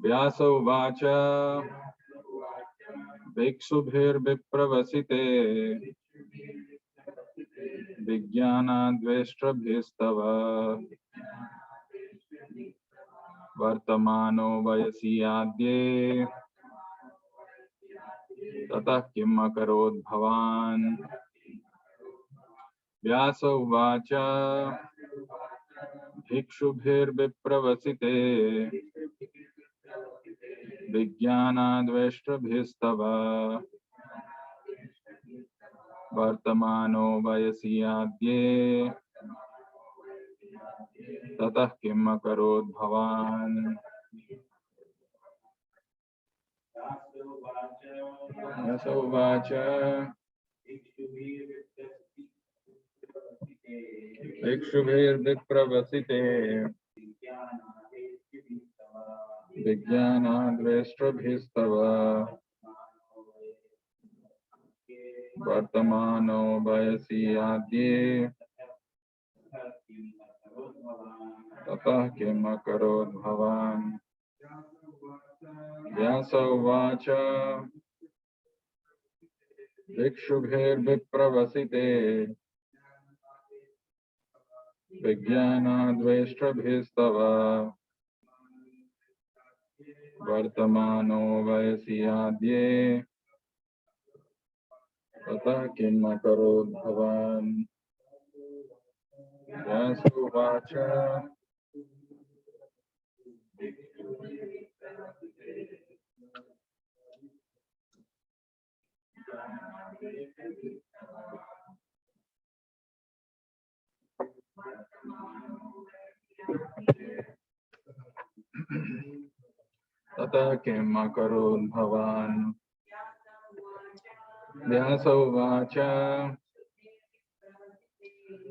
व्यास उवाच भिक्षुभिर्विप्रवसिते विज्ञानाद्वेष्ट्रभिस्तव वर्तमानो वयसि आद्ये ततः किम् अकरोत् भवान्। व्यास उवाच भिक्षुभिर्विप्रवसिते विज्ञानाद्वेष्ट्रभिस्तव वर्तमानो वयसि आद्ये ततः किम् अकरोत् भवान्। व्यास उवाच भिक्षुभिर्विप्रवसिते विज्ञानाद्वेष्ट्रभिस्तव वर्तमानो वयसि आद्ये ततः किम् अकरोत् भवान्। व्यास उवाच भिक्षुभिर्विप्रवसिते विज्ञानाद्वेष्ट्रभिस्तव वर्तमानो वयसि आद्ये ततः किम् अकरोत् भवान्। व्यास उवाच ततः किम् अकरोत् भवान्। व्यास उवाच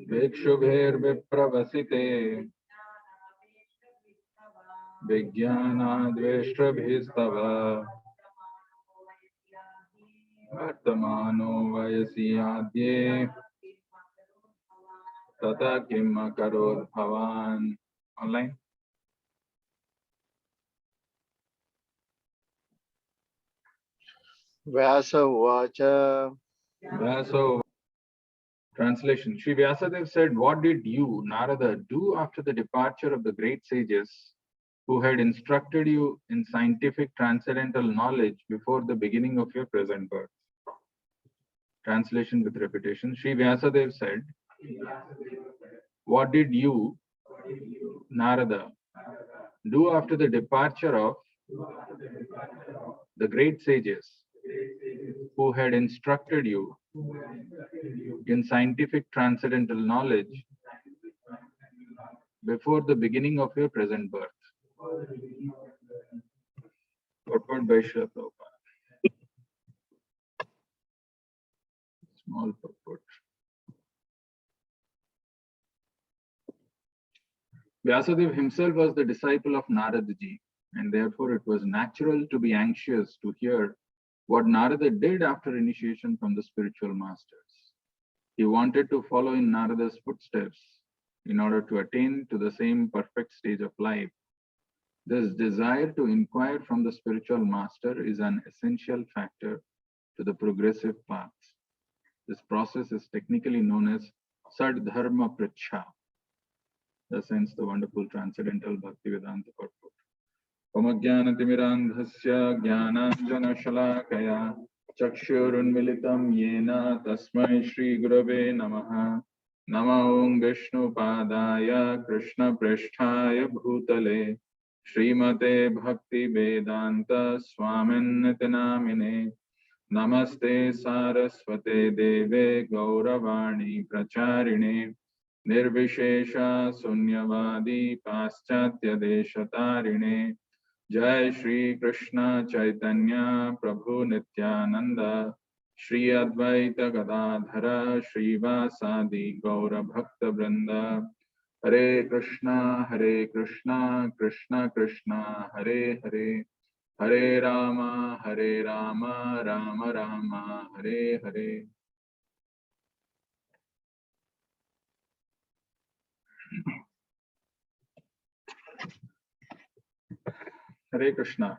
भिक्षुभिर्विप्रवसिते विज्ञानाद्वेष्ट्रभिस्तव वर्तमानो वयसि आद्ये ततः किम् अकरोत् भवान्। Online Vyasa Vacha. Vyasa. Translation. Sri Vyasadeva said, what did you, Narada, do after the departure of the great sages who had instructed you in scientific transcendental knowledge before the beginning of your present birth? Translation with repetition. Sri Vyasadeva said, what did you, Narada, do after the departure of the great sages who had instructed you in scientific transcendental knowledge before the beginning of your present birth? Purport by Srila Prabhupada. Small purport. Vyasadeva himself was the disciple of Narada ji, and therefore it was natural to be anxious to hear what Narada did after initiation from the spiritual masters. He wanted to follow in Narada's footsteps in order to attain to the same perfect stage of life. This desire to inquire from the spiritual master is an essential factor to the progressive path. This process is technically known as Sadharma Pracha. Thus ends the wonderful transcendental Bhaktivedanta purport. Pamagyanatimidandhasya jnananjana shalakaya chakshurunmilitam yena tasmai Shri Gurave namaha. Nama Om Vishnu Padaya Krishna Prishthaya Bhutale Srimate Bhakti Vedanta Swaminiti Namine Namaste Saraswate Deve Gauravani Pracharine Nirvishesha Sunyavadi Paschatya Deshatarine Jai Shri Krishna Chaitanya Prabhu Nityananda Shri Advaita Gadadhara Shri Vasadi Gaura Bhakta Vrinda Hare Krishna Krishna Krishna Hare Hare Hare Rama Rama Rama Hare Hare. Hare Krishna.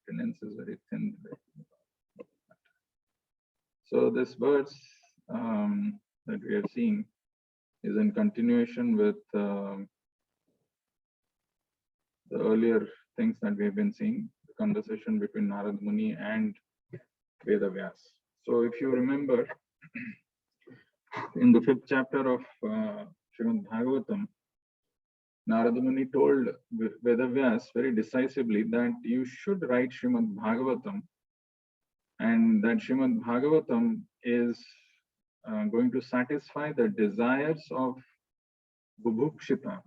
Attendance is very thin today. So this verse that we are seeing is in continuation with the earlier things that we have been seeing, the conversation between Narad Muni and Vedavyas. So if you remember, in the 5th chapter of Srimad Bhagavatam, Narada Muni told Vedavyas very decisively that you should write Srimad Bhagavatam, and that Srimad Bhagavatam is going to satisfy the desires of Bubhukshita.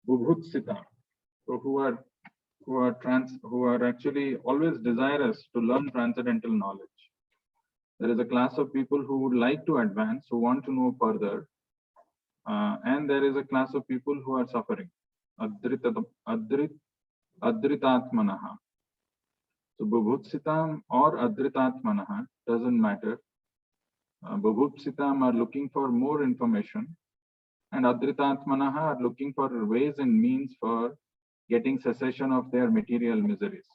Bubhutsita, so who are actually always desirous to learn transcendental knowledge. There is a class of people who would like to advance, who want to know further, and there is a class of people who are suffering. Adritatmanaha. So Bubhutsitam or Adritatmanaha doesn't matter. Bubhutsitam are looking for more information, and Adritatmanaha are looking for ways and means for getting cessation of their material miseries.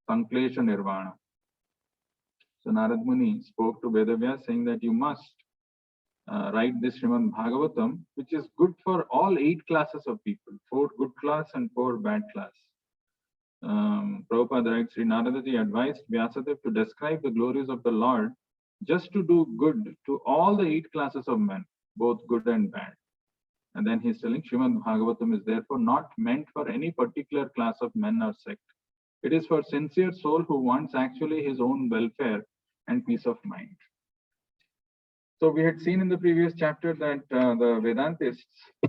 Sanklesha Nirvana. So Narad Muni spoke to Vedavyas saying that you must write this Srimad Bhagavatam, which is good for all 8 classes of people, 4 good class and 4 bad class. Prabhupada writes, Sri Naradaji advised Vyasadeva to describe the glories of the Lord just to do good to all the 8 classes of men, both good and bad. And then he's telling Srimad Bhagavatam is therefore not meant for any particular class of men or sect. It is for sincere soul who wants actually his own welfare and peace of mind. So we had seen in the previous chapter that the Vedantists,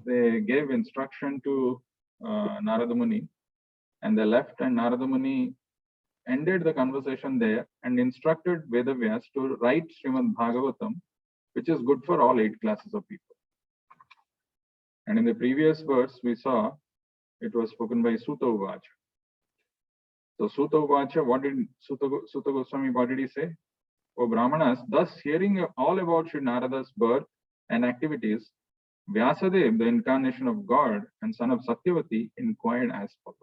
they gave instruction to Narada Muni, and they left, and Narada Muni ended the conversation there and instructed Vedavyas to write Srimad Bhagavatam, which is good for all 8 classes of people. And in the previous verse, we saw it was spoken by Sutta Uvacha. So Sutta Uvacha, Sutta Goswami, what did he say? O Brahmanas, thus hearing all about Sri Narada's birth and activities, Vyasadeva, the incarnation of God and son of Satyavati, inquired as follows.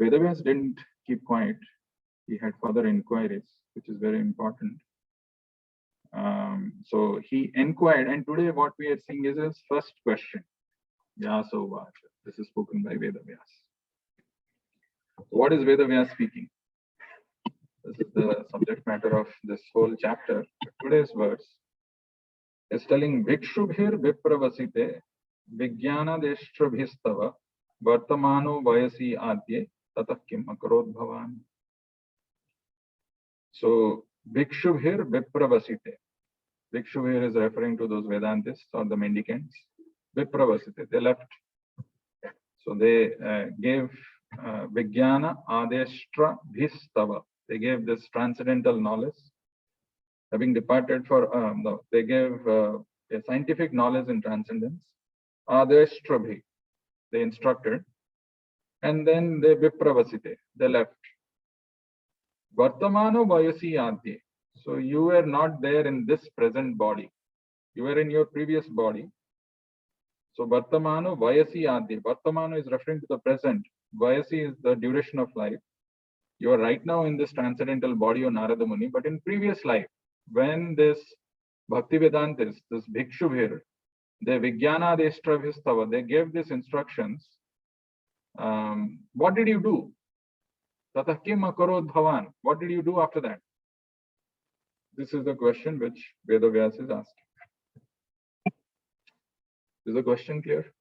Vedavyas didn't keep quiet. He had further inquiries, which is very important. So he inquired, and today what we are seeing is his first question. Vyasa Uvacha. This is spoken by Vedavyas. What is Vedavyas speaking? This is the subject matter of this whole chapter. Today's verse is telling Vikshubhir Vipravasite Vijnana Deshtrabhistava Vartamano Vayasi Adye Tatakim Akarod Bhavan. So Vikshubhir Vipravasite. Vikshubhir is referring to those Vedantists or the mendicants. Vipravasite, they left. So they gave Vijnana Adeshtra Bhistava. They gave this transcendental knowledge. Having departed for, they gave a scientific knowledge in transcendence. Adeshtrabhi, they instructed. And then they Vipravasite, they left. Vartamano Vayasi Adye. So you were not there in this present body. You were in your previous body. So Vartamano Vayasi Adye. Vartamano is referring to the present. Vayasi is the duration of life. You are right now in this transcendental body of Narada Muni, but in previous life, when this Bhakti Vedantis, this Bhikshubhir, the Vijnana Deshtrabhistava, they gave these instructions. What did you do? Tatakim Akarod Bhavan. What did you do after that? This is the question which Vedavyas is asking. Is the question clear?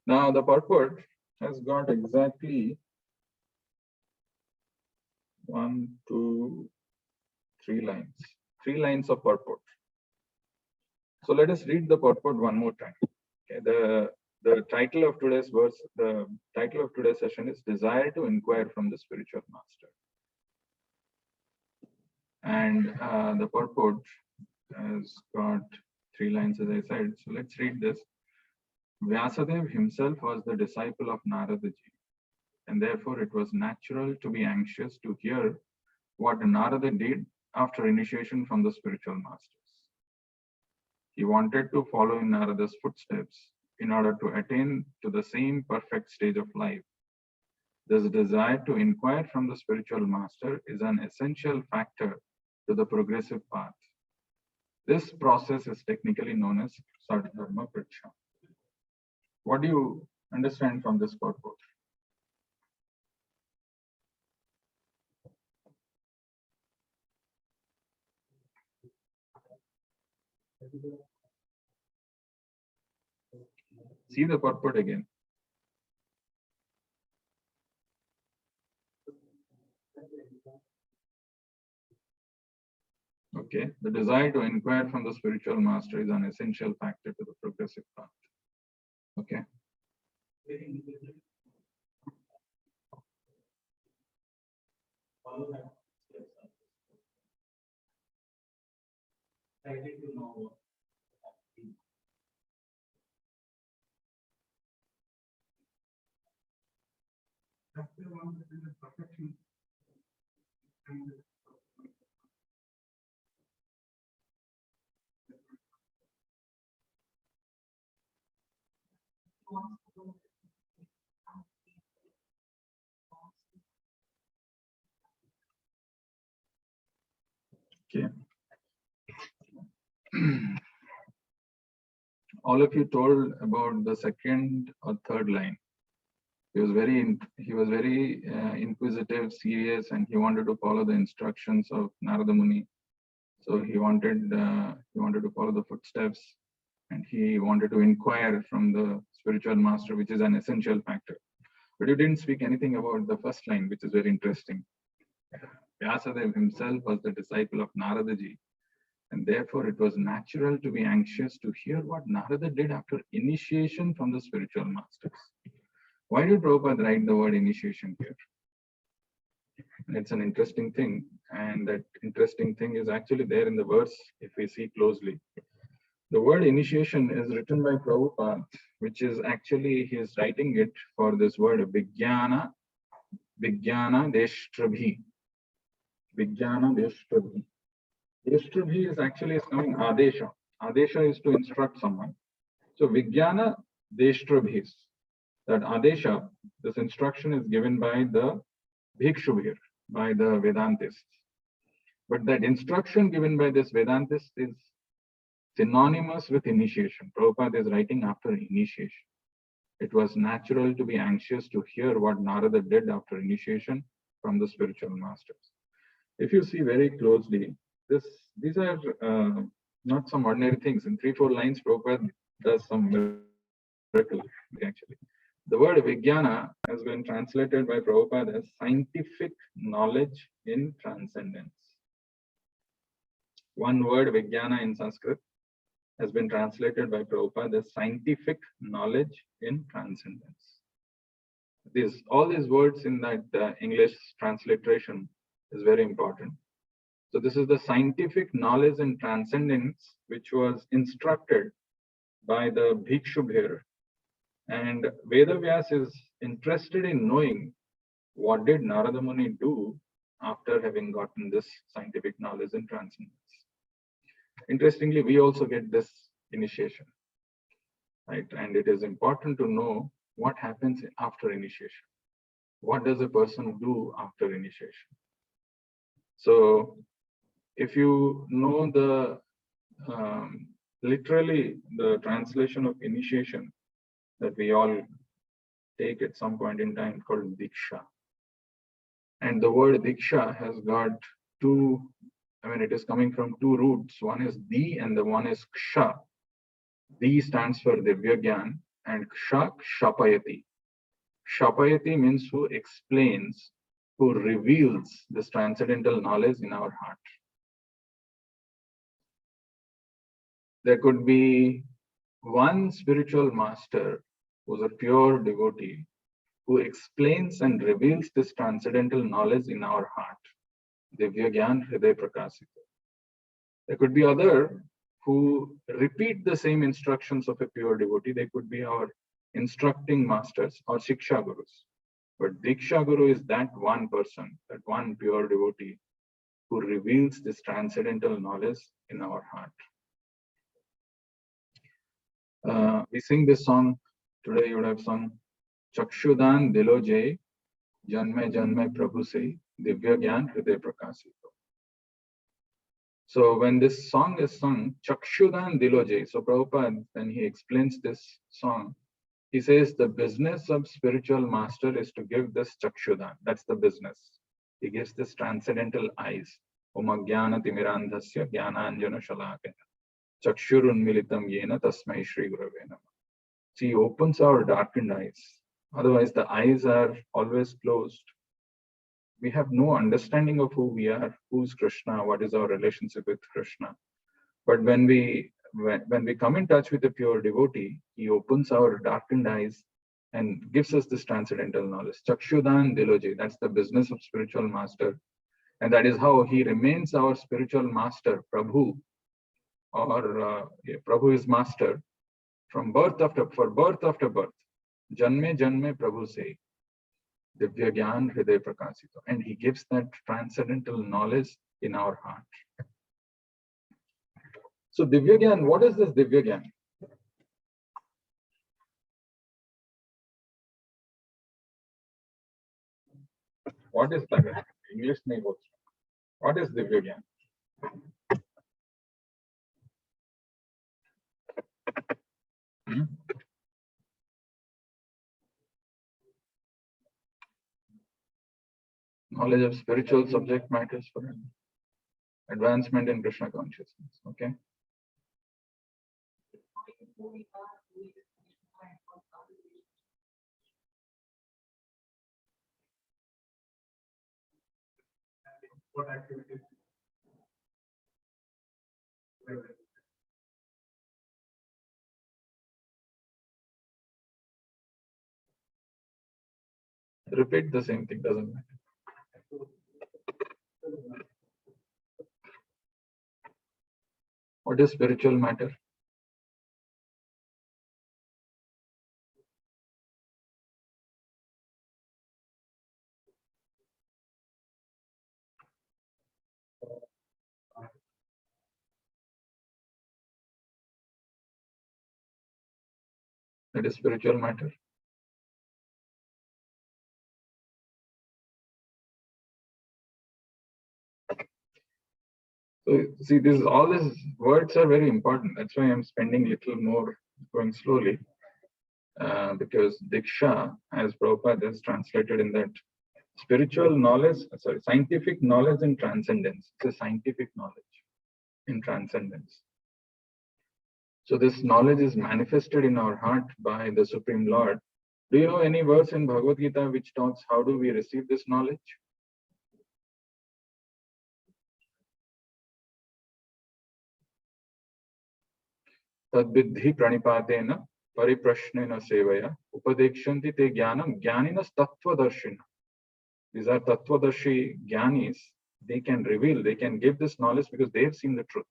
Now the purport has got exactly 1, 2, 3 lines. 3 lines of purport. So let us read the purport one more time. Okay, the title of today's verse, the title of today's session is Desire to Inquire from the Spiritual Master. And the purport has got 3 lines, as I said. So let's read this. Vyasadeva himself was the disciple of Naradaji, and therefore it was natural to be anxious to hear what Narada did after initiation from the spiritual masters. He wanted to follow in Narada's footsteps in order to attain to the same perfect stage of life. This desire to inquire from the spiritual master is an essential factor to the progressive path. This process is technically known as Sadharma Praksha. What do you understand from this purport? See the purport again. Okay, the desire to inquire from the spiritual master is an essential factor to the progressive path. Okay. Okay. All of you told about the second or third line. He was very inquisitive, serious, and he wanted to follow the instructions of Narada Muni. So he wanted to follow the footsteps, and he wanted to inquire from the spiritual master, which is an essential factor. But you didn't speak anything about the first line, which is very interesting. Vyasadeva himself was the disciple of Narada ji, and therefore it was natural to be anxious to hear what Narada did after initiation from the spiritual masters. Why did Prabhupada write the word initiation here? It's an interesting thing, and that interesting thing is actually there in the verse if we see closely. The word initiation is written by Prabhupada, which is actually he is writing it for this word Vijnana Deshtrabhi. Vijnana Deshtrabhi. Deshtrabhi is actually coming Adesha. Adesha is to instruct someone. So Vijnana Deshtrabhis. That Adesha, this instruction is given by the Bhikshubhir, by the Vedantists. But that instruction given by this Vedantist is synonymous with initiation. Prabhupada is writing after initiation. It was natural to be anxious to hear what Narada did after initiation from the spiritual masters. If you see very closely, these are not some ordinary things. In 3-4 lines, Prabhupada does some miracle actually. The word Vijnana has been translated by Prabhupada as scientific knowledge in transcendence. One word Vijnana in Sanskrit has been translated by Prabhupada as scientific knowledge in transcendence. All these words in that English transliteration is very important. So this is the scientific knowledge in transcendence which was instructed by the Bhikshubhir. And Vedavyas is interested in knowing what did Narada Muni do after having gotten this scientific knowledge in transcendence. Interestingly, we also get this initiation, right? And it is important to know what happens after initiation. What does a person do after initiation? So if you know the literally the translation of initiation that we all take at some point in time called Diksha. And the word Diksha has got it is coming from two roots. One is Di and the one is Ksha. Di stands for Divya Gyan and Ksha, Kshapayati. Kshapayati means who explains, who reveals this transcendental knowledge in our heart. There could be one spiritual master who's a pure devotee who explains and reveals this transcendental knowledge in our heart. Divya Gyan Hriday Prakasita. There could be other who repeat the same instructions of a pure devotee. They could be our instructing masters or Shiksha Gurus. But Diksha Guru is that one person, that one pure devotee who reveals this transcendental knowledge in our heart. We sing this song today. You would have sung Chakshudan Dilo Jai Janme Janme Prabhu Se Divya Gyan Hriday Prakasito. So when this song is sung, Chakshudan Dilo Jai, so Prabhupada, when he explains this song, he says the business of spiritual master is to give this Chakshudan. That's the business. He gives this transcendental eyes. Oma Jnana Timirandhasya Jnananjana Shalakaya. Chakshurun Militam Yena Tasmai Shri Gurave Namah. See, he opens our darkened eyes. Otherwise, the eyes are always closed. We have no understanding of who we are, who's Krishna, what is our relationship with Krishna. But when we come in touch with a pure devotee, he opens our darkened eyes and gives us this transcendental knowledge. Chakshudan Diloji, that's the business of spiritual master. And that is how he remains our spiritual master, Prabhu, or Prabhu is master from birth after birth. Janme Janme Prabhu Se. Divya Gyan Hriday Prakasito. And he gives that transcendental knowledge in our heart. So Divya Gyan, what is this Divya Gyan? What is that? English name also. What is Divya Gyan? Knowledge of spiritual subject matters for him. Advancement in Krishna consciousness. Okay. What activities? Repeat the same thing, doesn't matter. What is spiritual matter? That is spiritual matter. So see, all these words are very important. That's why I'm spending a little more going slowly. Because Diksha, as Prabhupada has translated in that, scientific knowledge in transcendence. It's a scientific knowledge in transcendence. So this knowledge is manifested in our heart by the Supreme Lord. Do you know any verse in Bhagavad Gita which talks how do we receive this knowledge? Tadviddhi pranipatena pariprashnena sevaya upadekshanti te jnanam jnaninas tattvadarshina. These are tattvadarshi jnanis. They can reveal, they can give this knowledge because they have seen the truth.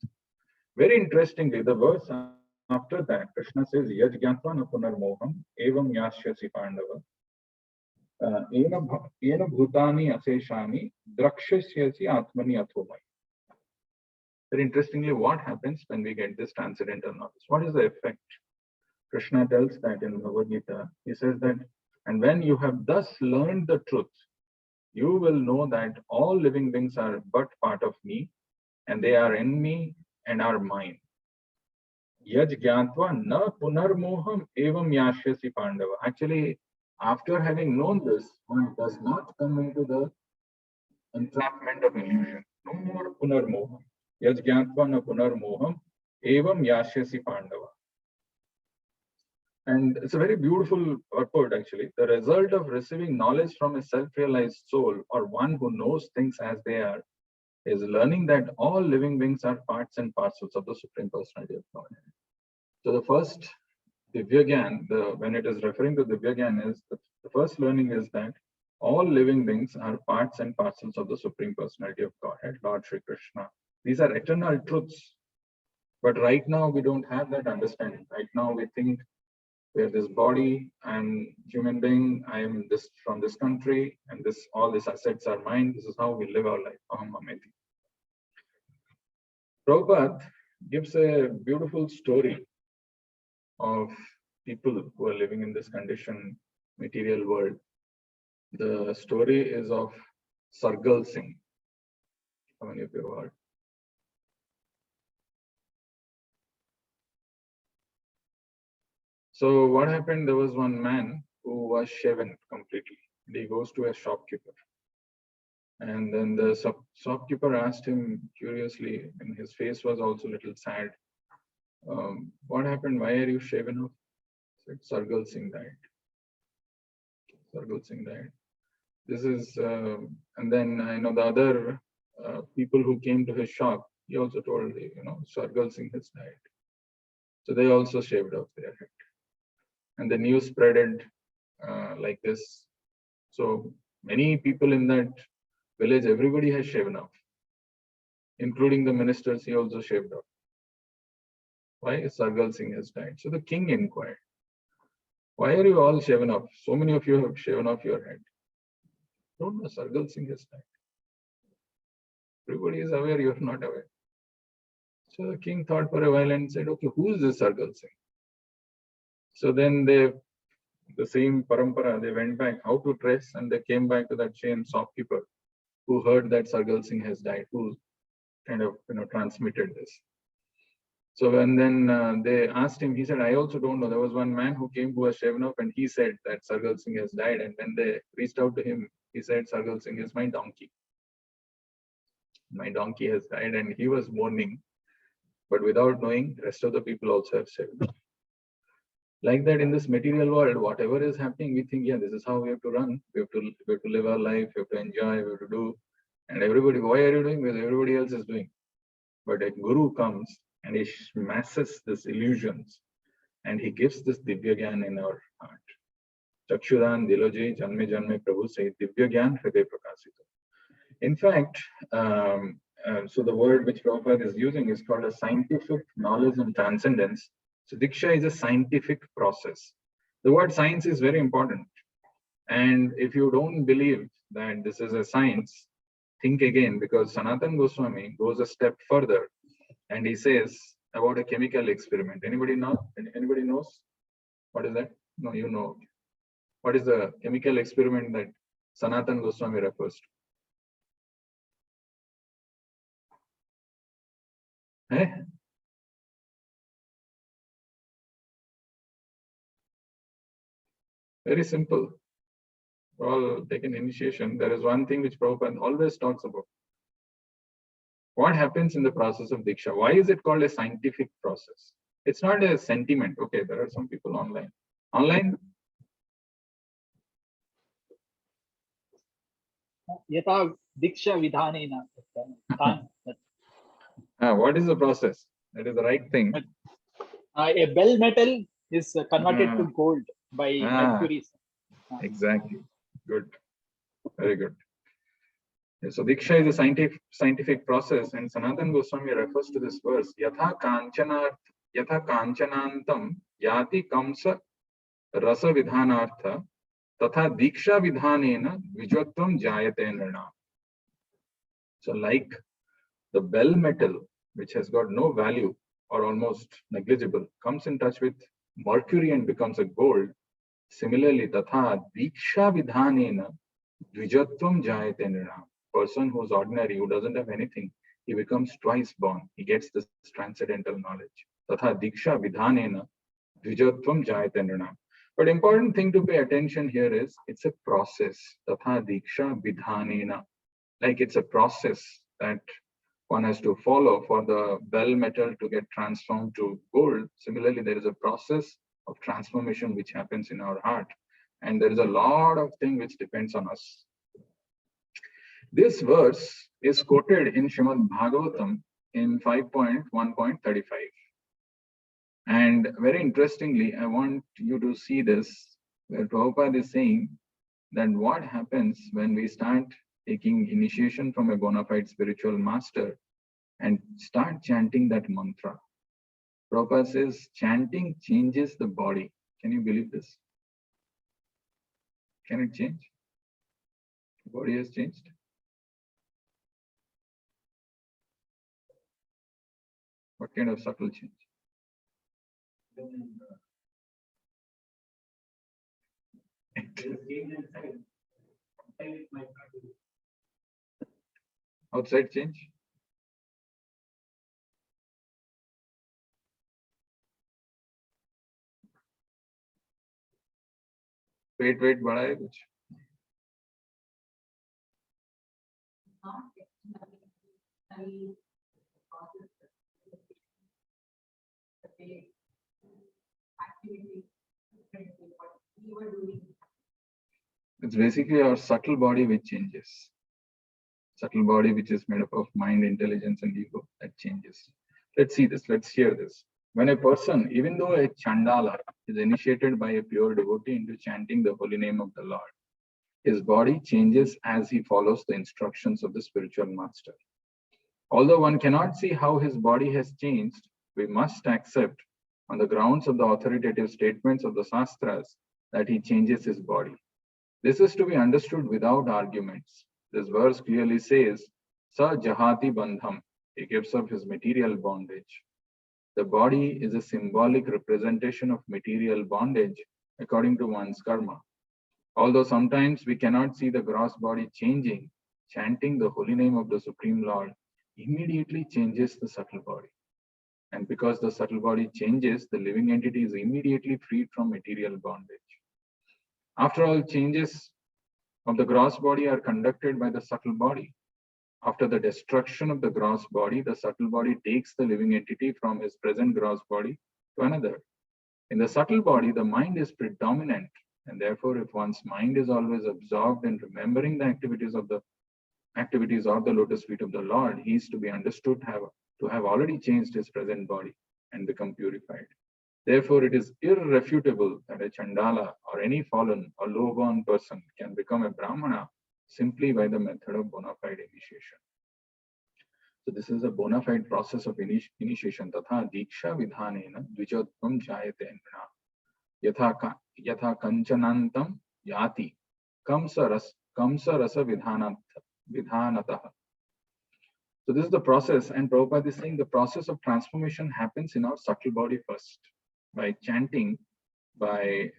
Very interestingly, the verse after that, Krishna says, Yaj Gyatva na punarmoham evam yashyasi pandava ena bhutani aseshani drakshasyasi atmani athomai. Very interestingly, what happens when we get this transcendental knowledge? What is the effect? Krishna tells that in Bhagavad Gita. He says that, and when you have thus learned the truth, you will know that all living beings are but part of me, and they are in me and are mine. Yaj Gyatva na punarmoham evam yashyasi pandava. Actually, after having known this, one does not come into the entrapment of illusion. No more punarmoham. Yaj Gyatva na punarmoham evam yashyasi pandava. And it's a very beautiful purport, actually. The result of receiving knowledge from a self-realized soul, or one who knows things as they are, is learning that all living beings are parts and parcels of the Supreme Personality of Godhead. So the first Divya Gyan, when it is referring to Divya Gyan, is the first learning is that all living beings are parts and parcels of the Supreme Personality of Godhead, Lord Shri Krishna. These are eternal truths. But right now we don't have that understanding. Right now we think where this body, I'm human being, I'm this from this country, and this all these assets are mine. This is how we live our life. Aham mameti. Prabhupada gives a beautiful story of people who are living in this conditioned material world. The story is of Sargal Singh. How many of you have heard? So what happened, there was one man who was shaven completely. He goes to a shopkeeper. And then the shopkeeper asked him curiously, and his face was also a little sad. What happened? Why are you shaven off? He said, Sargal Singh died. Sargal Singh died. This is, and then I know the other people who came to his shop, he also told, Sargal Singh has died. So they also shaved off their head. And the news spreaded like this. So many people in that village, everybody has shaven off, including the ministers. He also shaved off. Why? Sargal Singh has died. So the king inquired, why are you all shaven off? So many of you have shaven off your head. Don't know, Sargal Singh has died. Everybody is aware, you are not aware. So the king thought for a while and said, okay, who is this Sargal Singh? So then the same parampara, they went back how to dress, and they came back to that same shopkeeper who heard that Sargal Singh has died, who kind of transmitted this. So when then they asked him, he said, I also don't know. There was one man who came who was shaven off, and he said that Sargal Singh has died. And when they reached out to him, he said, Sargal Singh is my donkey. My donkey has died, and he was mourning. But without knowing, the rest of the people also have shaven off. Like that, in this material world, whatever is happening, we think, yeah, this is how we have to run. We have to live our life. We have to enjoy. We have to do. And everybody, why are you doing? Because everybody else is doing. But a guru comes and he smashes these illusions, and he gives this Divya Gyan in our heart. Chakshudan Diloji Janme Janme Prabhu say Divya Gyan Hriday Prakasito. In fact, so the word which Prabhupada is using is called a scientific knowledge and transcendence. So Diksha is a scientific process. The word science is very important. And if you don't believe that this is a science, think again, because Sanatana Goswami goes a step further and he says about a chemical experiment. Anybody know? Anybody knows? What is that? No, you know. What is the chemical experiment that Sanatana Goswami refers to? Eh? Very simple. All taken initiation. There is one thing which Prabhupada always talks about. What happens in the process of Diksha? Why is it called a scientific process? It's not a sentiment. Okay, there are some people online. Online? Yata Diksha Vidhanena. What is the process? That is the right thing. A bell metal is converted to gold by mercury. Exactly. Good. Very good. So Diksha is a scientific process, and Sanatana Goswami refers to this verse, Yatha kanchanantam yati kamsa rasa vidhanartha tatha diksha vidhanena vijvatvam jayate nirna. So like the bell metal, which has got no value or almost negligible, comes in touch with mercury and becomes a gold. Similarly, tatha diksha vidhanena dvijatvam jayate nirna. Person who's ordinary, who doesn't have anything, he becomes twice born. He gets this transcendental knowledge. Tatha diksha vidhanena dvijatvam jayate nirna. But important thing to pay attention here is it's a process. Tatha diksha vidhanena. Like it's a process that one has to follow for the bell metal to get transformed to gold. Similarly, there is a process of transformation which happens in our heart. And there is a lot of things which depends on us. This verse is quoted in Srimad Bhagavatam in 5.1.35. And very interestingly, I want you to see this, where Prabhupada is saying that what happens when we start taking initiation from a bona fide spiritual master and start chanting that mantra. Prabhupada says chanting changes the body. Can you believe this? Can it change? The body has changed. What kind of subtle change? Outside change? Pet wait बढ़ा है कुछ? It's basically our subtle body which changes. Subtle body which is made up of mind, intelligence, and ego, that changes. Let's see this. Let's hear this. When a person, even though a Chandala, is initiated by a pure devotee into chanting the holy name of the Lord, his body changes as he follows the instructions of the spiritual master. Although one cannot see how his body has changed, we must accept on the grounds of the authoritative statements of the Shastras that he changes his body. This is to be understood without arguments. This verse clearly says, Sa Jahati Bandham, he gives up his material bondage. The body is a symbolic representation of material bondage according to one's karma. Although sometimes we cannot see the gross body changing, chanting the holy name of the Supreme Lord immediately changes the subtle body. And because the subtle body changes, the living entity is immediately freed from material bondage. After all, changes of the gross body are conducted by the subtle body. After the destruction of the gross body, the subtle body takes the living entity from his present gross body to another. In the subtle body, the mind is predominant, and therefore, if one's mind is always absorbed in remembering the activities of the lotus feet of the Lord, he is to be understood to have already changed his present body and become purified. Therefore, it is irrefutable that a Chandala or any fallen or low-born person can become a Brahmana simply by the method of bona fide initiation. So this is a bona fide process of initiation. Tatha diksha vidhanena dvijotvam jayate nrina. Yatha kanchanantam yati kamsa rasa vidhanatah. So this is the process, and Prabhupada is saying the process of transformation happens in our subtle body first. By chanting, by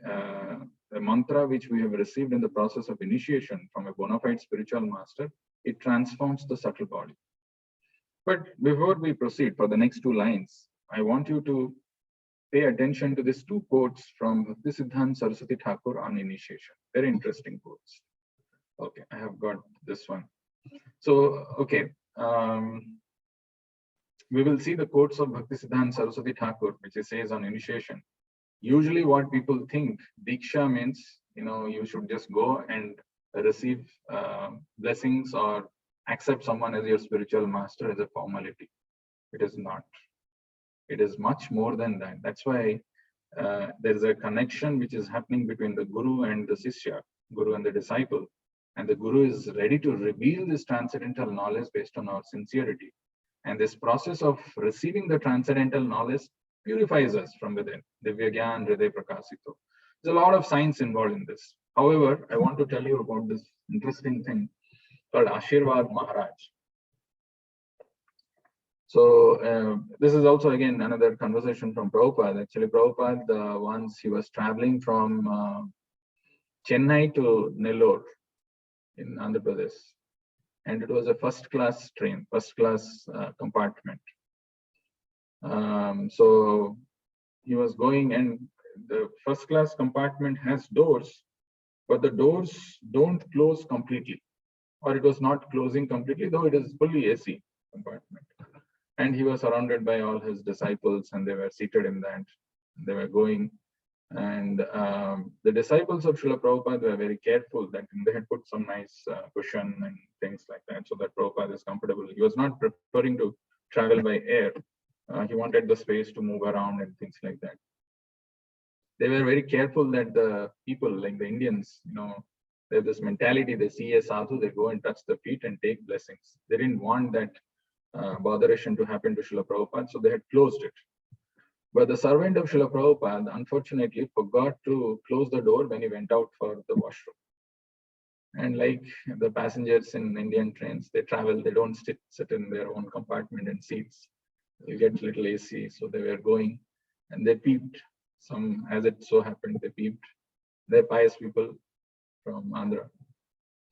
the mantra which we have received in the process of initiation from a bona fide spiritual master, it transforms the subtle body. But before we proceed for the next two lines, I want you to pay attention to these two quotes from Bhaktisiddhanta Saraswati Thakur on initiation. Very interesting quotes. Okay, I have got this one. So, okay. We will see the quotes of Bhaktisiddhanta Saraswati Thakur, which he says on initiation. Usually what people think, Diksha means, you should just go and receive blessings or accept someone as your spiritual master as a formality. It is not. It is much more than that. That's why there is a connection which is happening between the Guru and the Sishya, Guru and the disciple. And the Guru is ready to reveal this transcendental knowledge based on our sincerity. And this process of receiving the transcendental knowledge purifies us from within. Divya Gyan Hriday Prakasito. There's a lot of science involved in this. However, I want to tell you about this interesting thing called Ashirvad Maharaj. So this is also again another conversation from Prabhupada. Actually, Prabhupada, once he was traveling from Chennai to Nellore in Andhra Pradesh. And it was a first-class train, first-class compartment. So he was going, and the first-class compartment has doors, but the doors don't close completely, or it was not closing completely, though it is fully AC compartment. And he was surrounded by all his disciples, and they were seated in that. They were going. And the disciples of Srila Prabhupada were very careful that they had put some nice cushion and things like that so that Prabhupada is comfortable. He was not preferring to travel by air. He wanted the space to move around and things like that. They were very careful that the people, like the Indians, they have this mentality, they see a sadhu, they go and touch the feet and take blessings. They didn't want that botheration to happen to Srila Prabhupada, so they had closed it. But the servant of Srila Prabhupada unfortunately forgot to close the door when he went out for the washroom. And like the passengers in Indian trains, they travel, they don't sit in their own compartment and seats. They get little AC, so they were going and they peeped. Some, as it so happened, they peeped. They're pious people from Andhra.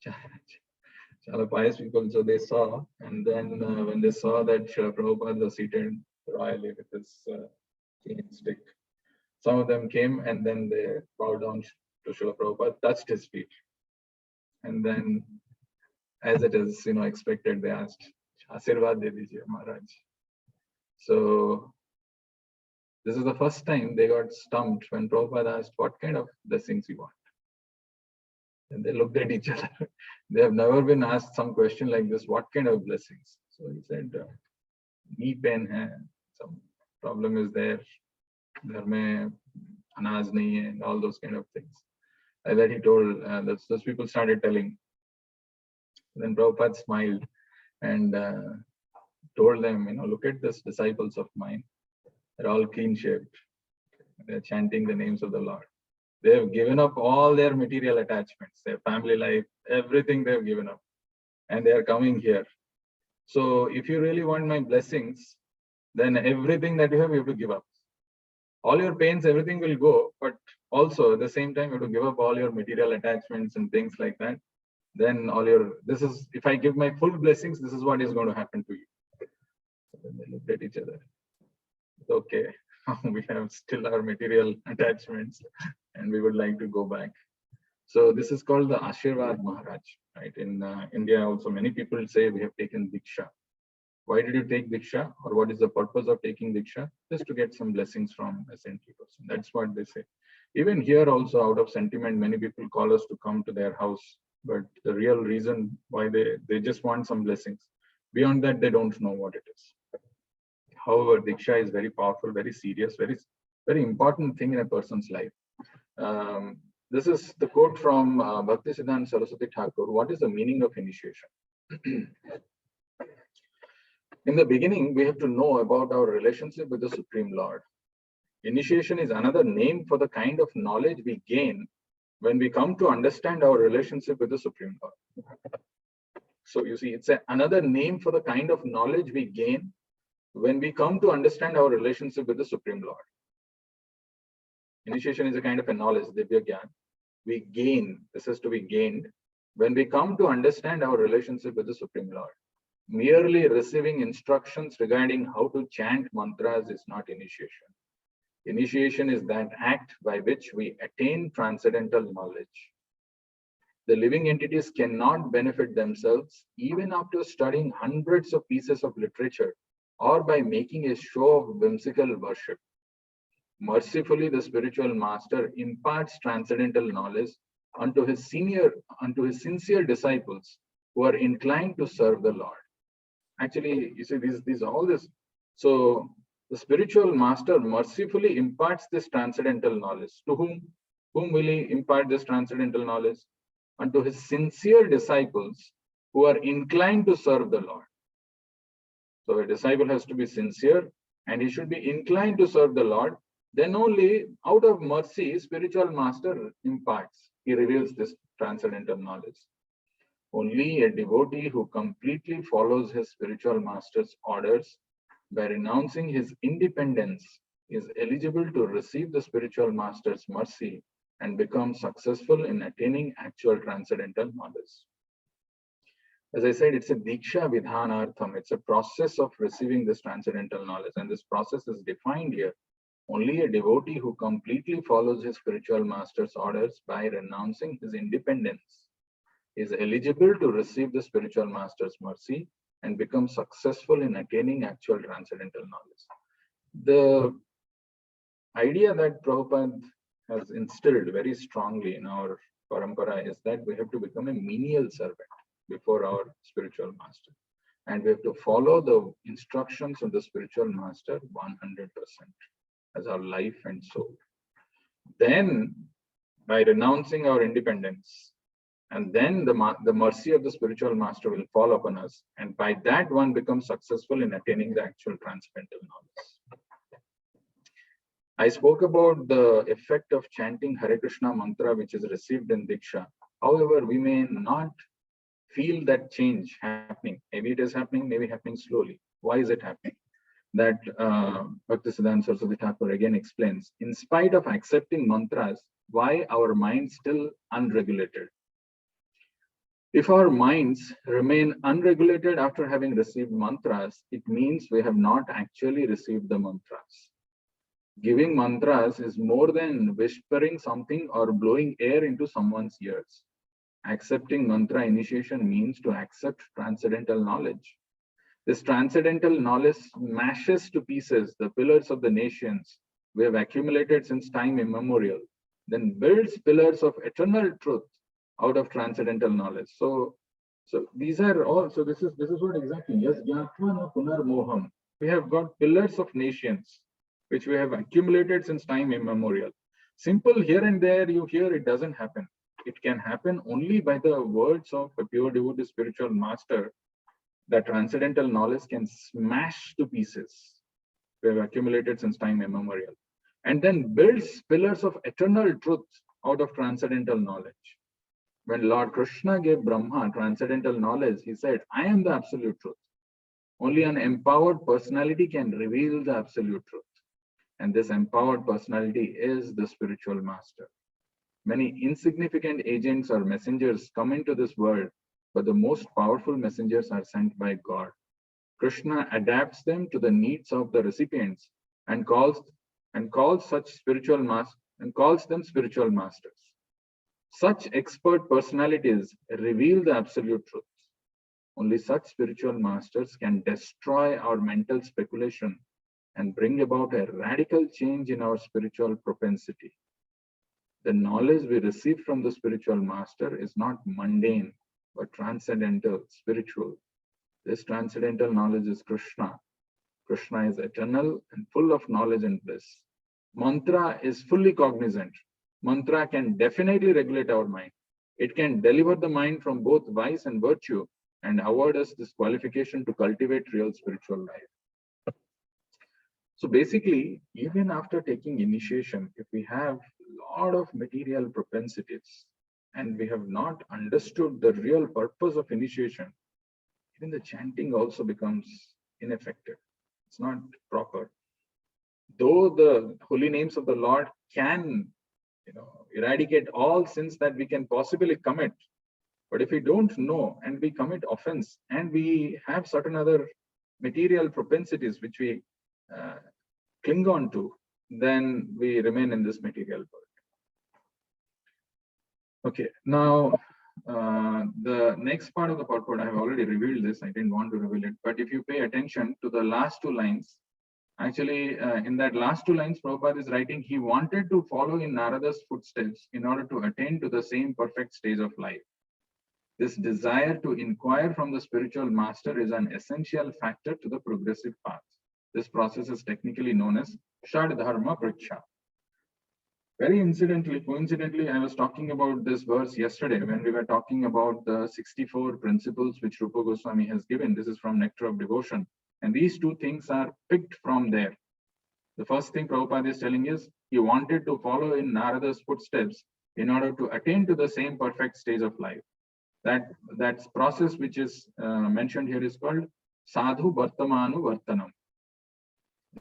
Chala pious people, so they saw, and then when they saw that Srila Prabhupada was seated royally with his cane stick, some of them came and then they bowed down to Srila Prabhupada, touched his feet. And then, as it is, expected, they asked, Asirvad de dijiye, Maharaj. So, this is the first time they got stumped when Prabhupada asked, what kind of blessings you want? And they looked at each other. They have never been asked some question like this, what kind of blessings? So he said, knee pain hai, some problem is there, ghar mein anaz nahi hai, and all those kind of things. And then he told, those people started telling. Then Prabhupada smiled and told them, look at these disciples of mine. They're all clean shaved. They're chanting the names of the Lord. They have given up all their material attachments, their family life, everything they have given up. And they are coming here. So if you really want my blessings, then everything that you have to give up. All your pains, everything will go, but also at the same time, you have to give up all your material attachments and things like that. Then if I give my full blessings, this is what is going to happen to you. So then they looked at each other. Okay, we have still our material attachments and we would like to go back. So this is called the Ashirvad Maharaj, right? In India also, many people say we have taken Diksha. Why did you take Diksha? Or what is the purpose of taking Diksha? Just to get some blessings from a saintly person. That's what they say. Even here also, out of sentiment, many people call us to come to their house. But the real reason why they just want some blessings. Beyond that, they don't know what it is. However, Diksha is very powerful, very serious, very, very important thing in a person's life. This is the quote from Bhaktisiddhanta Saraswati Thakur. What is the meaning of initiation? In the beginning, we have to know about our relationship with the Supreme Lord. Initiation is another name for the kind of knowledge we gain when we come to understand our relationship with the Supreme Lord. So you see, it's another name for the kind of knowledge we gain when we come to understand our relationship with the Supreme Lord. Initiation is a kind of a knowledge, Divya Gyan. We gain, this is to be gained, when we come to understand our relationship with the Supreme Lord. Merely receiving instructions regarding how to chant mantras is not initiation. Initiation is that act by which we attain transcendental knowledge. The living entities cannot benefit themselves even after studying hundreds of pieces of literature or by making a show of whimsical worship. Mercifully, the spiritual master imparts transcendental knowledge unto his sincere disciples who are inclined to serve the Lord. Actually, you see, these all this. So the spiritual master mercifully imparts this transcendental knowledge. To whom? Whom will he impart this transcendental knowledge? Unto his sincere disciples who are inclined to serve the Lord. So a disciple has to be sincere and he should be inclined to serve the Lord. Then only out of mercy, spiritual master imparts. He reveals this transcendental knowledge. Only a devotee who completely follows his spiritual master's orders by renouncing his independence is eligible to receive the spiritual master's mercy and become successful in attaining actual transcendental knowledge. As I said, it's a Diksha Vidhanartham. It's a process of receiving this transcendental knowledge. And this process is defined here. Only a devotee who completely follows his spiritual master's orders by renouncing his independence is eligible to receive the spiritual master's mercy and become successful in attaining actual transcendental knowledge. The idea that Prabhupada has instilled very strongly in our parampara is that we have to become a menial servant before our spiritual master. And we have to follow the instructions of the spiritual master 100% as our life and soul. Then, by renouncing our independence, and then the mercy of the spiritual master will fall upon us. And by that one becomes successful in attaining the actual transcendental knowledge. I spoke about the effect of chanting Hare Krishna mantra, which is received in Diksha. However, we may not feel that change happening. Maybe it is happening, maybe happening slowly. Why is it happening? That Bhaktisiddhanta Saraswati Thakur again explains, in spite of accepting mantras, why our mind still unregulated. If our minds remain unregulated after having received mantras, it means we have not actually received the mantras. Giving mantras is more than whispering something or blowing air into someone's ears. Accepting mantra initiation means to accept transcendental knowledge. This transcendental knowledge smashes to pieces the pillars of the nations we have accumulated since time immemorial, then builds pillars of eternal truth out of transcendental knowledge. So these are all. So this is what exactly. Yes, Jnatva Punar Moham. We have got pillars of nations which we have accumulated since time immemorial. Simple here and there you hear, it doesn't happen. It can happen only by the words of a pure devotee spiritual master. That transcendental knowledge can smash to pieces we have accumulated since time immemorial, and then builds pillars of eternal truth out of transcendental knowledge. When Lord Krishna gave Brahma transcendental knowledge, he said, I am the absolute truth. Only an empowered personality can reveal the absolute truth. And this empowered personality is the spiritual master. Many insignificant agents or messengers come into this world, but the most powerful messengers are sent by God. Krishna adapts them to the needs of the recipients and calls such spiritual calls them spiritual masters. Such expert personalities reveal the absolute truth. Only such spiritual masters can destroy our mental speculation and bring about a radical change in our spiritual propensity. The knowledge we receive from the spiritual master is not mundane, but transcendental, spiritual. This transcendental knowledge is Krishna. Krishna is eternal and full of knowledge and bliss. Mantra is fully cognizant. Mantra can definitely regulate our mind. It can deliver the mind from both vice and virtue and award us this qualification to cultivate real spiritual life. So basically, even after taking initiation, if we have a lot of material propensities and we have not understood the real purpose of initiation, even the chanting also becomes ineffective. It's not proper. Though the holy names of the Lord can, eradicate all sins that we can possibly commit, but if we don't know and we commit offense and we have certain other material propensities which we cling on to, then we remain in this material world. Okay, now the next part of the purport, I have already revealed this, I didn't want to reveal it, but if you pay attention to the last two lines, actually in that last two lines, Prabhupada is writing, he wanted to follow in Narada's footsteps in order to attain to the same perfect stage of life. This desire to inquire from the spiritual master is an essential factor to the progressive path. This process is technically known as Shad Dharma Priksha. Very coincidentally, I was talking about this verse yesterday when we were talking about the 64 principles which Rupa Goswami has given. This is from Nectar of Devotion. And these two things are picked from there. The first thing Prabhupada is telling is he wanted to follow in Narada's footsteps in order to attain to the same perfect stage of life. That process which is mentioned here is called Sadhu Vartamanu Vartanam.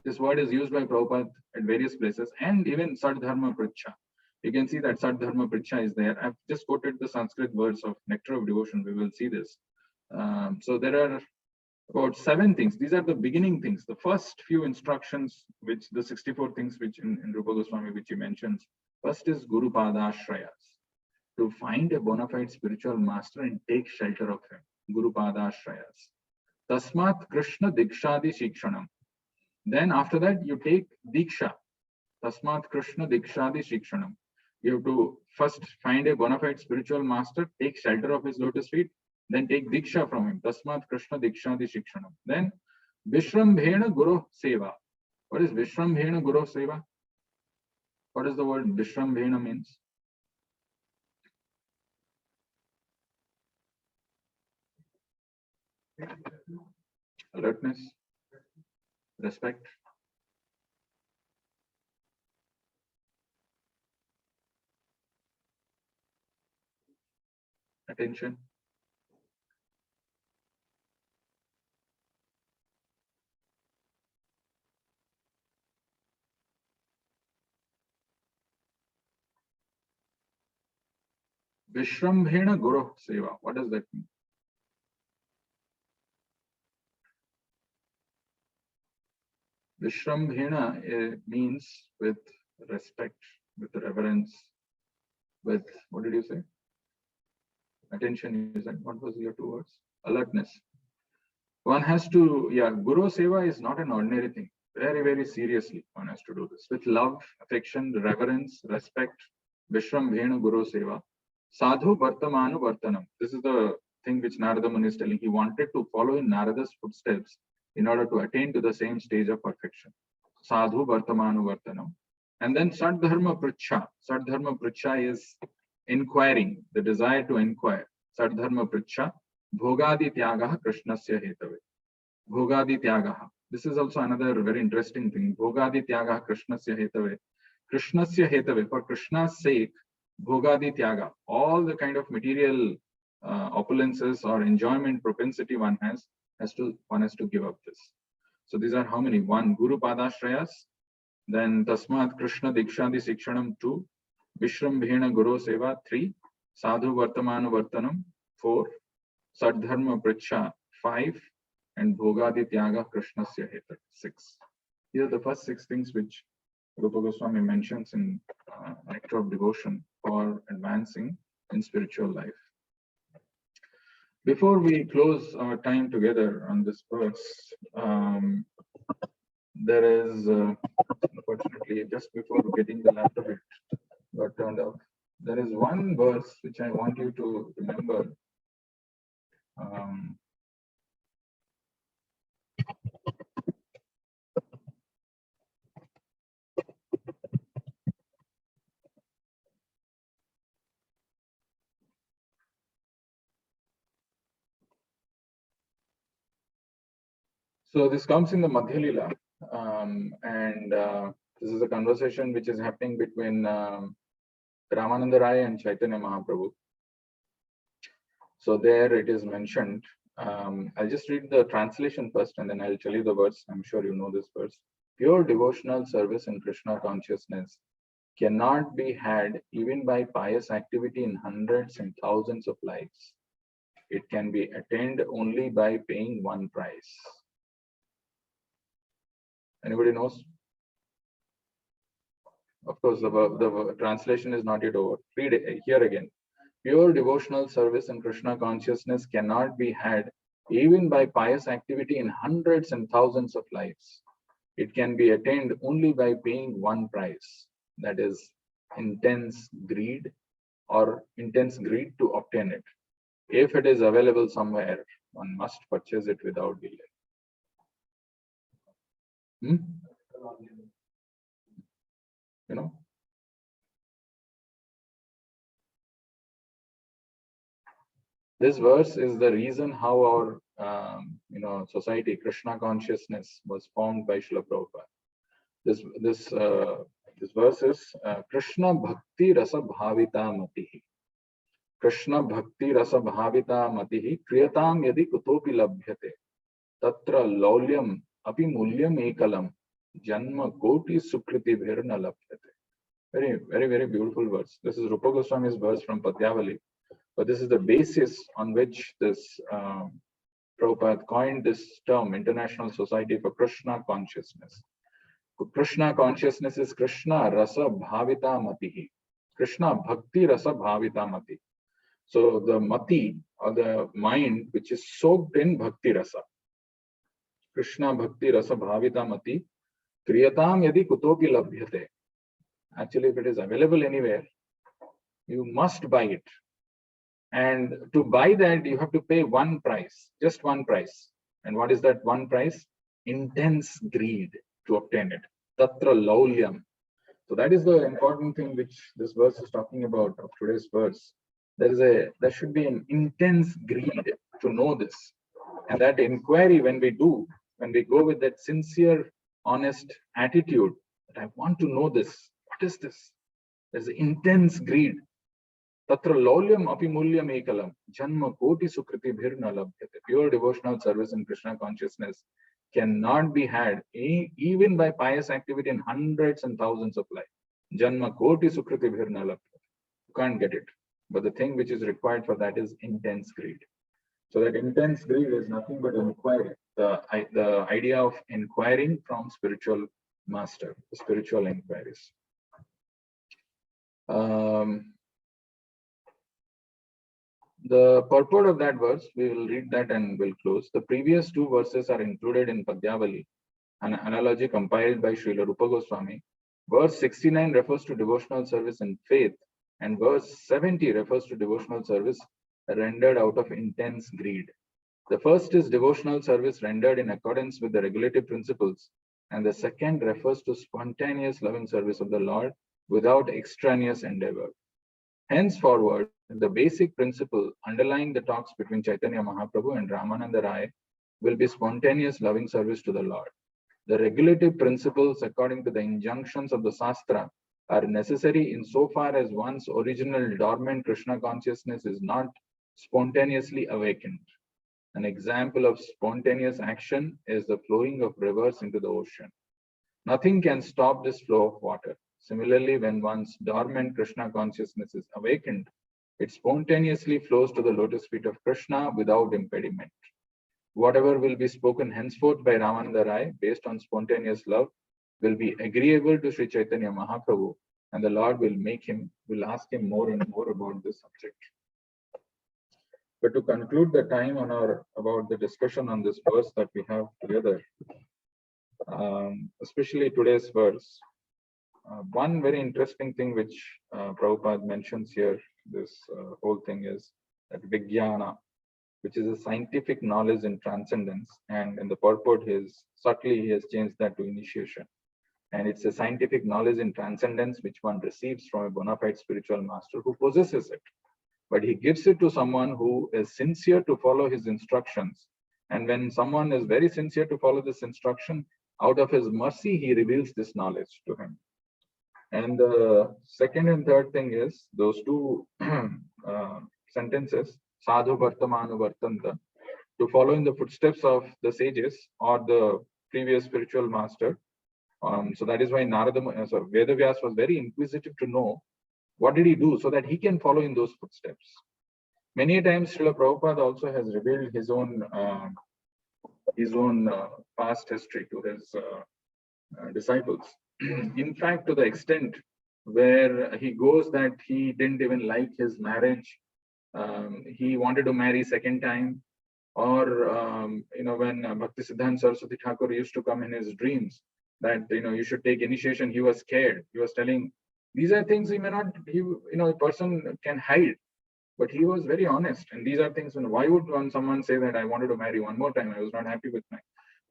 This word is used by Prabhupada at various places, and even Sadharma Pricha. You can see that Sadharma Pricha is there. I've just quoted the Sanskrit words of Nectar of Devotion. We will see this. So there are about 7 things. These are the beginning things. The first few instructions, which the 64 things which in Rupa Goswami, which he mentions. First is Guru Padashrayas. To find a bona fide spiritual master and take shelter of him. Guru Padashrayas. Tasmat Krishna Dikshadi Shikshanam. Then after that, you take Diksha. Tasmat Krishna Dikshadi Shikshanam. You have to first find a bona fide spiritual master, take shelter of his lotus feet, then take Diksha from him. Tasmat Krishna Dikshadi Shikshanam. Then Vishrambhena Guru Seva. What is Vishrambhena Guru Seva? What does the word Vishrambhena means? Alertness, respect. Attention. Vishrambhena Guru Seva. What does that mean? Vishrambhena means with respect, with reverence, with, what did you say? Attention, you said. What was your two words? Alertness. One has to, Guru Seva is not an ordinary thing. Very, very seriously, one has to do this. With love, affection, reverence, respect. Vishrambhena Guru Seva. Sadhu Vartamanu Vartanam. This is the thing which Narada Muni is telling. He wanted to follow in Narada's footsteps in order to attain to the same stage of perfection. Sadhu Vartamanu Vartanam. And then Sadharma Pricha. Sadharma Pricha is inquiring, the desire to inquire. Sadharma Pricha. Bhogadi Tyagaha Krishnasya Hetave. Bhogadi Tyagaha. This is also another very interesting thing. Bhogadi Tyagaha Krishnasya Hetave. Krishnasya Hetave. For Krishna's sake, Bhogadi Tyaga. All the kind of material opulences or enjoyment propensity one has to give up this. So these are how many? 1. Guru Padashrayas. Then Tasmat Krishna Dikshadi Sikshanam 2. Vishrambhena Guru Seva 3. Sadhu Vartamanu Vartanam 4. Sadharma Pricha 5. And Bhogadi Tyaga Krishnasya Heta 6. These are the first 6 things which Rupa Goswami mentions in Nectar of Devotion for advancing in spiritual life. Before we close our time together on this verse, there is, unfortunately, just before getting the laptop, it got turned off. There is one verse which I want you to remember. So this comes in the Madhya Lila, and this is a conversation which is happening between Ramananda Rai and Chaitanya Mahaprabhu. So there it is mentioned. I'll just read the translation first and then I'll tell you the verse. I'm sure you know this verse. Pure devotional service in Krishna consciousness cannot be had even by pious activity in hundreds and thousands of lives. It can be attained only by paying one price. Anybody knows? Of course, the translation is not yet over. Read it here again. Pure devotional service in Krishna consciousness cannot be had even by pious activity in hundreds and thousands of lives. It can be attained only by paying one price, that is intense greed to obtain it. If it is available somewhere, one must purchase it without delay. You know? This verse is the reason how our society, Krishna consciousness, was formed by Srila Prabhupada. This verse is Krishna Bhakti Rasa Bhavita Matihi. Krishna Bhakti Rasa Bhavita Matihi Kriyatam Yadi Kutopi Labhyate Tatra Laulyam Api Mulyam Ekalam Janma Koti Sukriti Bhirna Labhyate. Very, very, very beautiful verse. This is Rupa Goswami's verse from Patyavali. But this is the basis on which this Prabhupada coined this term, International Society for Krishna Consciousness. Krishna consciousness is Krishna Rasa Bhavita Matihi. Krishna Bhakti Rasa Bhavita Mati. So the Mati, or the mind, which is soaked in Bhakti Rasa. Krishna Bhakti Rasa Bhavita Mati. Kriyatam Yadi Kutopi Labhyate. Actually, if it is available anywhere, you must buy it. And to buy that, you have to pay one price, just one price. And what is that one price? Intense greed to obtain it. Tatra laulyam. So that is the important thing which this verse is talking about, of today's verse. There should be an intense greed to know this. And that inquiry, when we go with that sincere, honest attitude, that I want to know this. What is this? There's intense greed. Tatra lolyam api mulyam ekalam, janma koti sukriti bhirna labhyate. Pure devotional service in Krishna consciousness cannot be had even by pious activity in hundreds and thousands of lives. Janma koti sukriti bhirna labhyate. You can't get it. But the thing which is required for that is intense greed. So that intense greed is nothing but inquiry. The idea of inquiring from spiritual master, spiritual inquiries. The purport of that verse, we will read that and we'll close. The previous two verses are included in Padyavali, an analogy compiled by Srila Rupa Goswami. Verse 69 refers to devotional service in faith, and verse 70 refers to devotional service rendered out of intense greed. The first is devotional service rendered in accordance with the regulative principles, and the second refers to spontaneous loving service of the Lord without extraneous endeavor. Henceforward, the basic principle underlying the talks between Chaitanya Mahaprabhu and Ramananda Rai will be spontaneous loving service to the Lord. The regulative principles, according to the injunctions of the Shastra, are necessary insofar as one's original dormant Krishna consciousness is not spontaneously awakened. An example of spontaneous action is the flowing of rivers into the ocean. Nothing can stop this flow of water. Similarly, when one's dormant Krishna consciousness is awakened, it spontaneously flows to the lotus feet of Krishna without impediment. Whatever will be spoken henceforth by Ramananda Rai based on spontaneous love will be agreeable to Sri Chaitanya Mahaprabhu, and the Lord will ask him more and more about this subject. But to conclude the time about the discussion on this verse that we have together, especially today's verse, one very interesting thing which Prabhupada mentions here, this whole thing is that Vijnana, which is a scientific knowledge in transcendence, and in the purport he has changed that to initiation. And it's a scientific knowledge in transcendence which one receives from a bona fide spiritual master who possesses it. But he gives it to someone who is sincere to follow his instructions. And when someone is very sincere to follow this instruction, out of his mercy, he reveals this knowledge to him. And the second and third thing is those two sentences, sadhu vartamanu vartanta, to follow in the footsteps of the sages or the previous spiritual master. So that is why Vedavyas was very inquisitive to know what did he do so that he can follow in those footsteps. Many times Srila Prabhupada also has revealed his own past history to his disciples. In fact, to the extent where he goes that he didn't even like his marriage, he wanted to marry second time, or when Bhaktisiddhanta Saraswati Thakur used to come in his dreams that you should take initiation, he was scared. He was telling these are things he may not, a person can hide, but he was very honest. And these are things, why would someone say that I wanted to marry one more time, I was not happy with my,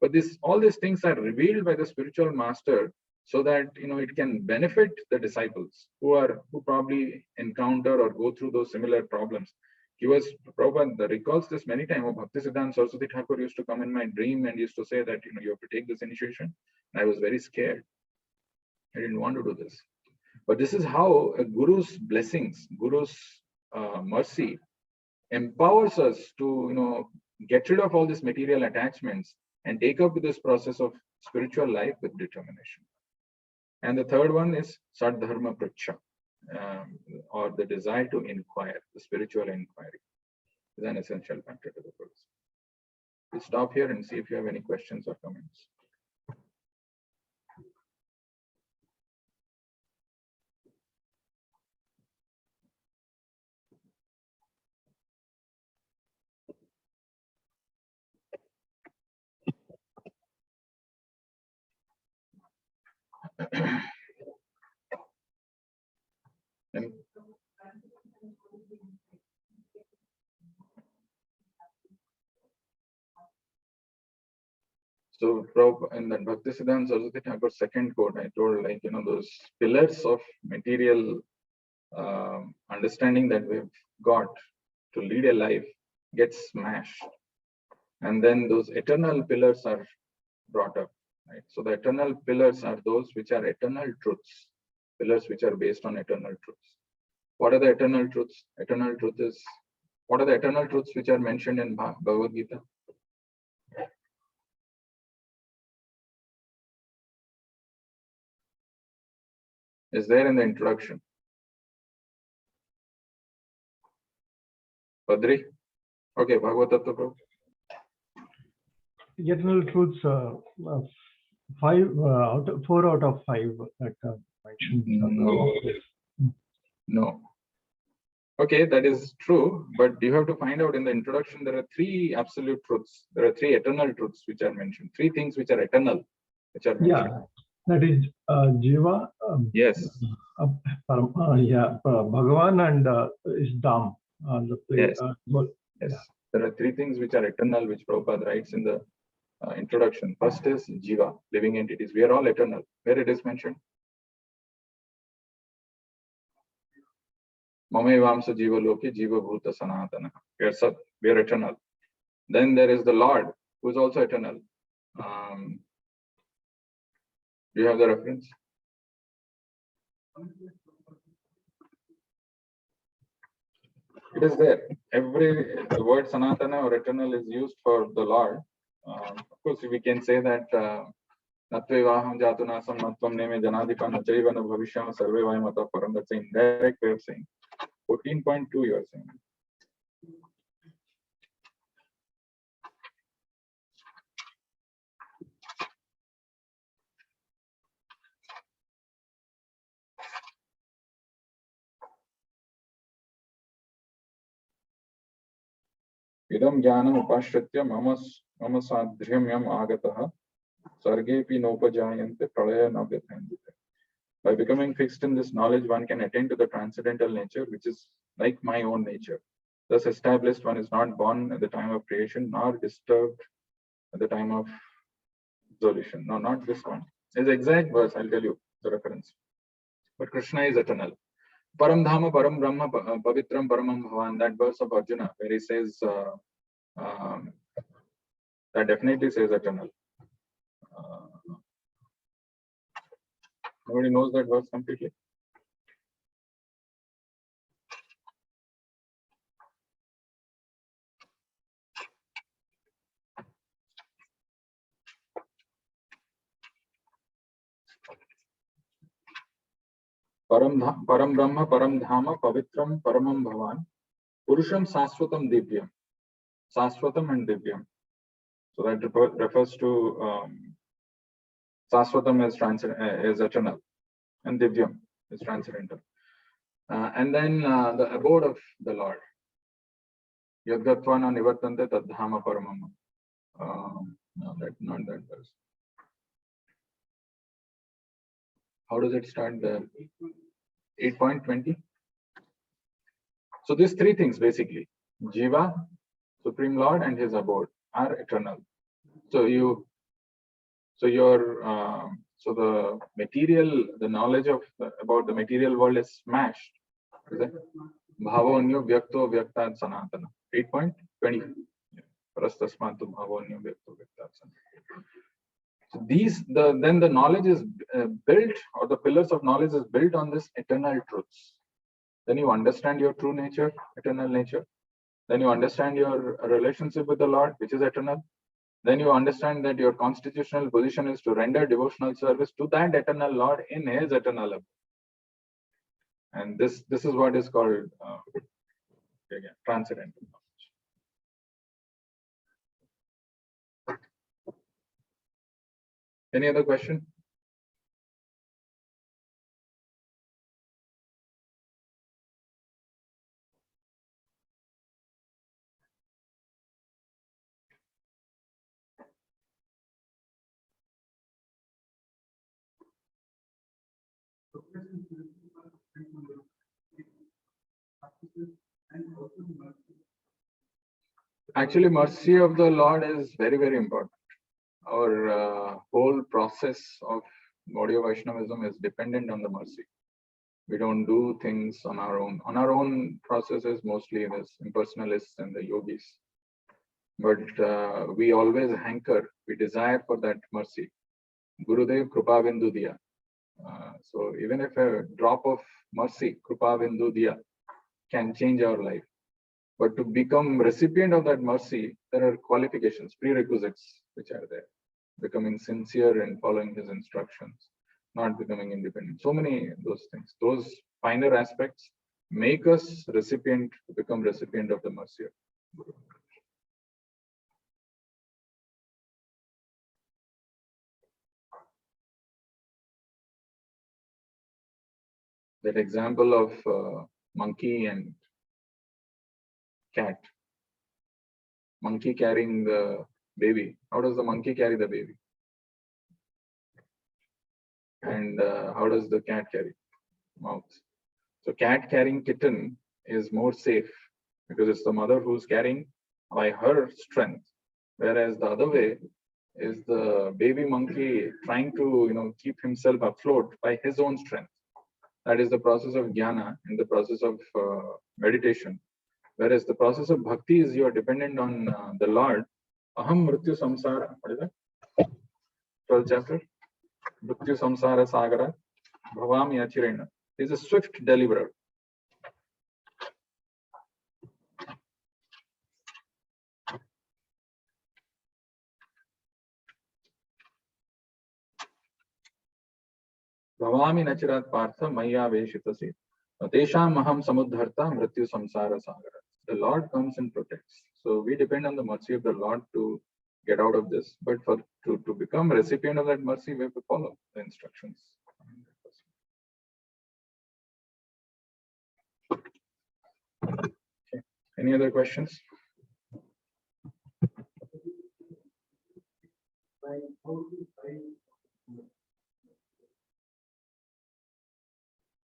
but all these things are revealed by the spiritual master so that it can benefit the disciples who probably encounter or go through those similar problems. Prabhupada recalls this many times. Bhaktisiddhanta Saraswati Thakur used to come in my dream and used to say that you have to take this initiation. And I was very scared. I didn't want to do this. But this is how a guru's blessings, guru's mercy empowers us to get rid of all these material attachments and take up with this process of spiritual life with determination. And the third one is Sadharma Pracha, or the desire to inquire, the spiritual inquiry is an essential factor to the process. We'll stop here and see if you have any questions or comments. So, in that Bhaktisiddhanta Saraswati Thakur's second quote, I told those pillars of material understanding that we've got to lead a life gets smashed, and then those eternal pillars are brought up. Right? So the eternal pillars are those which are eternal truths, pillars which are based on eternal truths. What are the eternal truths? Eternal truth is, what are the eternal truths which are mentioned in Bhagavad Gita? Is there in the introduction? Padri? Okay, Bhagavad Tattva Prabhu. Eternal truths, 4 out of 5 that mentioned. No. Okay, that is true, but you have to find out in the introduction there are 3 absolute truths. There are 3 eternal truths which are mentioned. 3 things which are eternal, which are mentioned. Yeah, that is Jiva. Yes. Bhagavan and is Dham. Yes. Yes. Yeah. There are 3 things which are eternal, which Prabhupada writes in the introduction. First is Jiva, living entities. We are all eternal. Where it is mentioned? Mamevamsa Jiva Loke Jiva Bhuta Sanatana. We are Sat, we are eternal. Then there is the Lord, who is also eternal. Do you have the reference? It is there. The word Sanatana or eternal is used for the Lord. Of course, we can say that Natvevaham Jatunasam Natvam Neme Janadika Nachayvana Bhavisham Sarve Vayamata Param. That's an indirect way of saying. 14.2 you are saying. Idam jnanam upashritya mama sadhyamyam agataha sargepi nopajayante pralaya navyathayante. By becoming fixed in this knowledge, one can attain to the transcendental nature, which is like my own nature. Thus established, one is not born at the time of creation, nor disturbed at the time of dissolution. No, not this one. It's the exact verse, I'll tell you the reference. But Krishna is eternal. Param Dhama, Param Brahma, Pavitram Paramam Bhavan, that verse of Arjuna, where he says, that definitely says eternal. Nobody knows that verse completely. Param Brahma, Param Dhama, Pavitram Paramam Bhavan, Purusham Saswatam Divyam. Saswatam and Divyam. So that refers to Saswatam is eternal, and Divyam is transcendental. And then the abode of the Lord. Yadgatvana Nivartante Tadhama Paramam. No, not that verse. How does it start there? 8.20. So these 3 things basically, Jiva, Supreme Lord, and his abode are eternal. So the material, the knowledge about the material world is smashed. Bhavo Vyakto Vyaktat Sanatana. 8.20. Prastasmatu Bhavo Vyakto Vyaktat Sanatana. So then the knowledge is built, or the pillars of knowledge is built on this eternal truths. Then you understand your true nature, eternal nature. Then you understand your relationship with the Lord, which is eternal. Then you understand that your constitutional position is to render devotional service to that eternal Lord in his eternal abode. And this is what is called transcendental knowledge. Any other question? Actually, mercy of the Lord is very, very important. Our whole process of Gaudiya Vaishnavism is dependent on the mercy. We don't do things on our own. On our own processes, mostly this impersonalists and the yogis. But we always hanker, we desire for that mercy. Gurudev Kripa Bindu Diya. So even if a drop of mercy, Krupa Bindu Diya, can change our life, but to become recipient of that mercy, there are qualifications, prerequisites which are there. Becoming sincere and following his instructions, not becoming independent. So many those things, those finer aspects make us recipient, become recipient of the mercy of Guru. That example of monkey and cat. Monkey carrying the baby. How does the monkey carry the baby? And how does the cat carry? Mouth. So cat carrying kitten is more safe because it's the mother who's carrying by her strength, whereas the other way is the baby monkey trying to keep himself afloat by his own strength. That is the process of jnana and the process of meditation. Whereas the process of bhakti is you are dependent on the Lord. Aham mrityu samsara. What is that? 12th chapter. Mrityu samsara sagara bhavami achirena. Is a swift deliverer. Bhavami nachirat partha maya veshitasi. Tesham maham samudharta mrityu samsara sagara. The Lord comes and protects. So we depend on the mercy of the Lord to get out of this. But to become recipient of that mercy, we have to follow the instructions. Okay. Any other questions?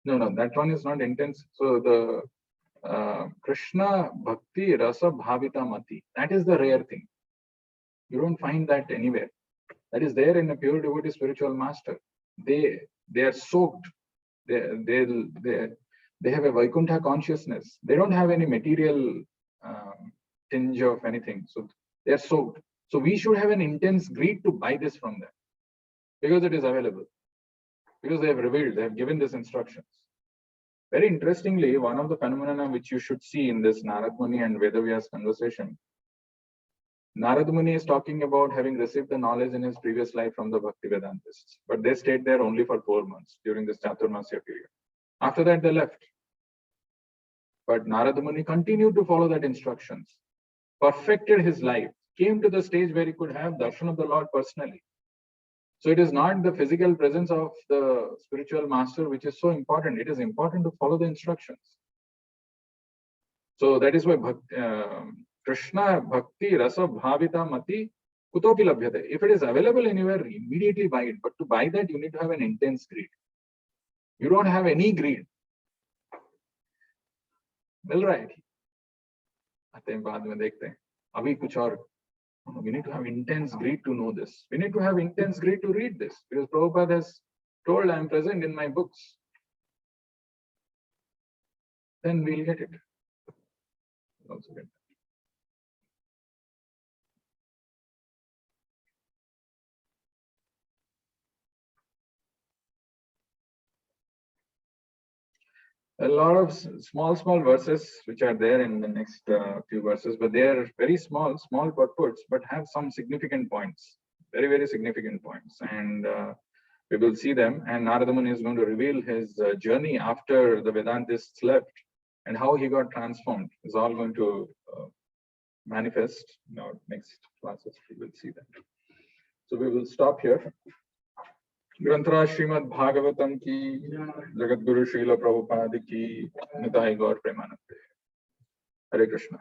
No, that one is not intense. So the Krishna Bhakti Rasa Bhavita Mati, that is the rare thing. You don't find that anywhere. That is there in a pure devotee spiritual master. They are soaked. They have a Vaikuntha consciousness. They don't have any material tinge of anything. So they are soaked. So we should have an intense greed to buy this from them because it is available. Because they have revealed, they have given these instructions. Very interestingly, one of the phenomena which you should see in this Narad Muni and Vedavyas conversation, Narad Muni is talking about having received the knowledge in his previous life from the Bhakti Vedantists, but they stayed there only for 4 months during this Chaturmasya period. After that, they left. But Narad Muni continued to follow that instructions, perfected his life, came to the stage where he could have darshan of the Lord personally. So it is not the physical presence of the spiritual master which is so important. It is important to follow the instructions. So that is why Krishna Bhakti Rasa Bhavita Mati Kutopi Labhyate. If it is available anywhere, immediately buy it. But to buy that, you need to have an intense greed. You don't have any greed. Well, right. आते हैं बाद में देखते हैं. अभी कुछ और. We need to have intense greed to know this. We need to have intense greed to read this because Prabhupada has told I am present in my books. Then we'll get it. We'll also get that. A lot of small verses which are there in the next few verses, but they are very small purports, but have some significant points, very significant points, and we will see them. And Narada Muni is going to reveal his journey after the Vedantists left and how he got transformed. Is all going to manifest in our next classes. We will see that. So we will stop here. ग्रंथराज Shrimad Bhagavatam की, जगत गुरु श्रील प्रभुपाद की, निताई गौर प्रेमानंद। हरे कृष्ण।